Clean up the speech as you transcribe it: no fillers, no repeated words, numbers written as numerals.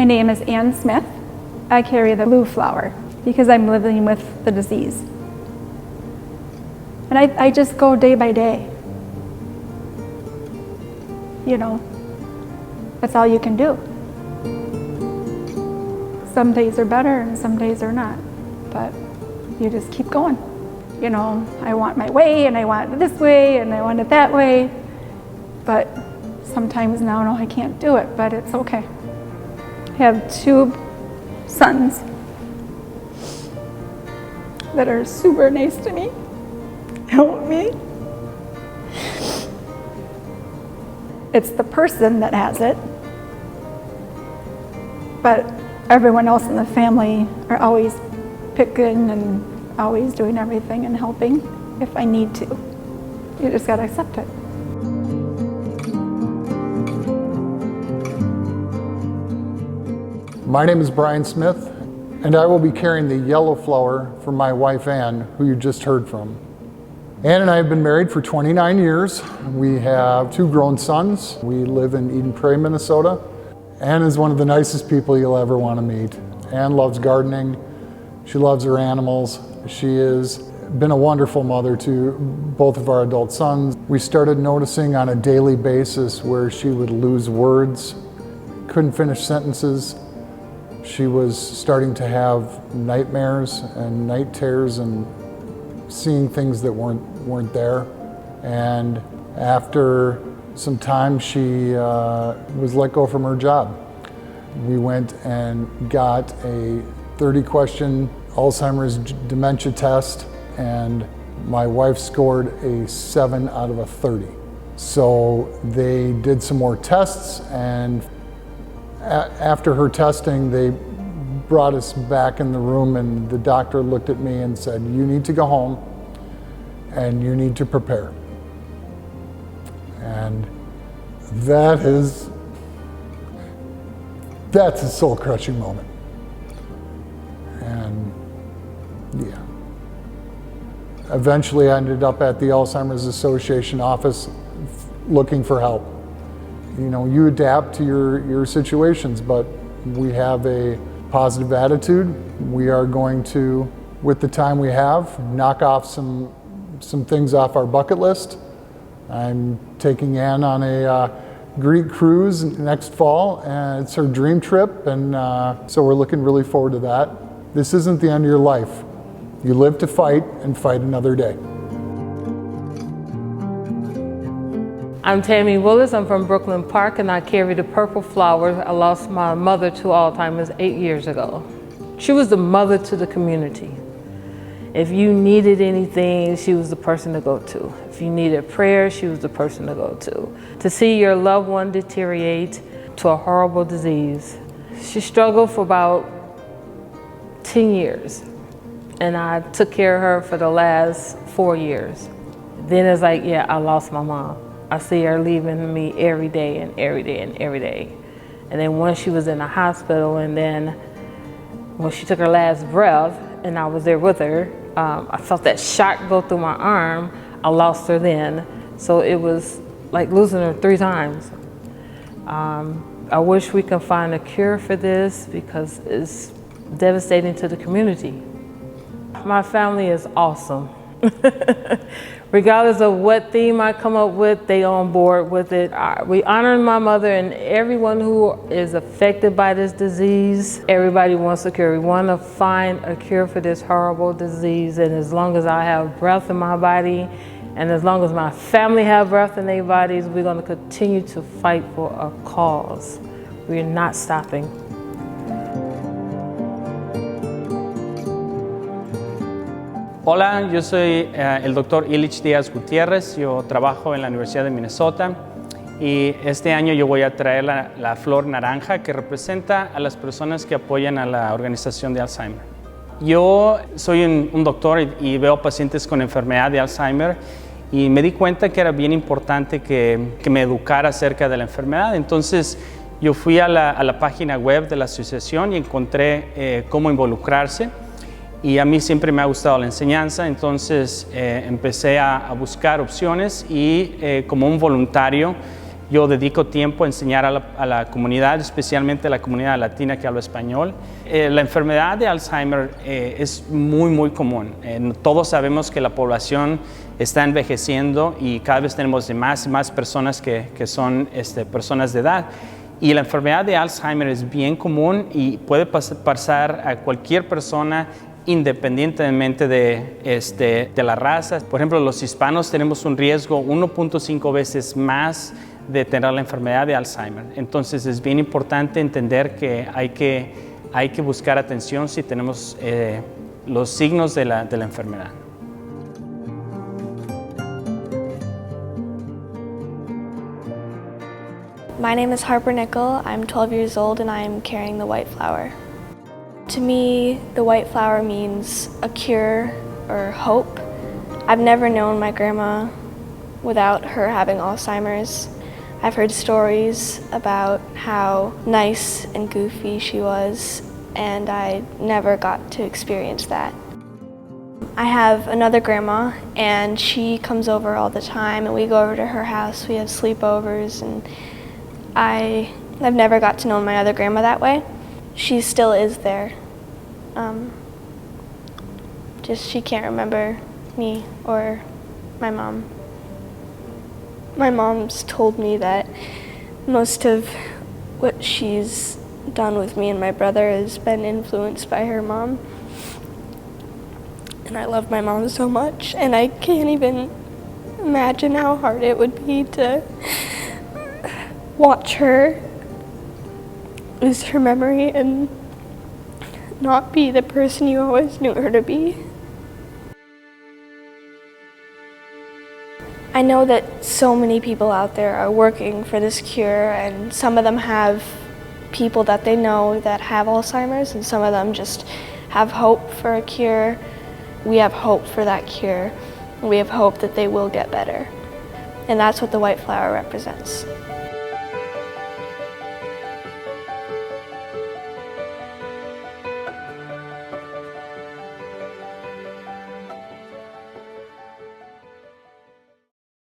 My name is Ann Smith. I carry the blue flower because I'm living with the disease. And I just go day by day. You know, that's all you can do. Some days are better and some days are not, but you just keep going. You know, I want my way and I want it this way and I want it that way, but sometimes now, no, I can't do it, but it's okay. I have 2 sons that are super nice to me, help me. It's the person that has it, but everyone else in the family are always picking and always doing everything and helping if I need to. You just gotta accept it. My name is Brian Smith, and I will be carrying the yellow flower for my wife Ann, who you just heard from. Ann and I have been married for 29 years. We have 2 grown sons. We live in Eden Prairie, Minnesota. Ann is one of the nicest people you'll ever want to meet. Ann loves gardening. She loves her animals. She has been a wonderful mother to both of our adult sons. We started noticing on a daily basis where she would lose words, couldn't finish sentences. She was starting to have nightmares and night terrors and seeing things that weren't there. And after some time, she was let go from her job. We went and got a 30-question Alzheimer's dementia test, and my wife scored a 7 out of a 30. So they did some more tests, and after her testing, they brought us back in the room, and the doctor looked at me and said, "You need to go home and you need to prepare." And that's a soul-crushing moment. And yeah. Eventually I ended up at the Alzheimer's Association office looking for help. You know, you adapt to your situations, but we have a positive attitude. We are going to, with the time we have, knock off some things off our bucket list. I'm taking Ann on a Greek cruise next fall, and it's her dream trip, and so we're looking really forward to that. This isn't the end of your life. You live to fight and fight another day. I'm Tammy Willis. I'm from Brooklyn Park, and I carry the purple flower. I lost my mother to Alzheimer's 8 years ago. She was the mother to the community. If you needed anything, she was the person to go to. If you needed prayer, she was the person to go to. To see your loved one deteriorate to a horrible disease. She struggled for about 10 years, and I took care of her for the last 4 years. Then it's like, yeah, I lost my mom. I see her leaving me every day and every day and every day. And then once she was in the hospital, and then when she took her last breath and I was there with her, I felt that shock go through my arm. I lost her then. So it was like losing her 3 times. I wish we could find a cure for this because it's devastating to the community. My family is awesome. Regardless of what theme I come up with, they on board with it. We honor my mother and everyone who is affected by this disease. Everybody wants a cure. We want to find a cure for this horrible disease, and as long as I have breath in my body, and as long as my family have breath in their bodies, we're going to continue to fight for a cause. We're not stopping. Hola, yo soy el doctor Illich Díaz Gutiérrez. Yo trabajo en la Universidad de Minnesota y este año yo voy a traer la flor naranja que representa a las personas que apoyan a la organización de Alzheimer. Yo soy un doctor y veo pacientes con enfermedad de Alzheimer y me di cuenta que era bien importante que me educara acerca de la enfermedad. Entonces yo fui a la página web de la asociación y encontré cómo involucrarse. Y a mí siempre me ha gustado la enseñanza, entonces empecé a buscar opciones y como un voluntario yo dedico tiempo a enseñar a la comunidad, especialmente a la comunidad latina que habla español. La enfermedad de Alzheimer es muy común. Todos sabemos que la población está envejeciendo y cada vez tenemos más y más personas que son personas de edad. Y la enfermedad de Alzheimer es bien común y puede pasar a cualquier persona independientemente de la raza. Por ejemplo, los hispanos tenemos un riesgo 1.5 veces más de tener la enfermedad de Alzheimer. Entonces es bien importante entender que hay que buscar atención si tenemos los signos de la enfermedad. My name is Harper Nickel. I'm 12 years old and I'm carrying the white flower. To me, the white flower means a cure or hope. I've never known my grandma without her having Alzheimer's. I've heard stories about how nice and goofy she was, and I never got to experience that. I have another grandma, and she comes over all the time, and we go over to her house. We have sleepovers, and I've never got to know my other grandma that way. She still is there. Just she can't remember me or my mom. My mom's told me that most of what she's done with me and my brother has been influenced by her mom. And I love my mom so much, and I can't even imagine how hard it would be to watch her lose her memory and not be the person you always knew her to be. I know that so many people out there are working for this cure, and some of them have people that they know that have Alzheimer's, and some of them just have hope for a cure. We have hope for that cure. We have hope that they will get better. And that's what the white flower represents.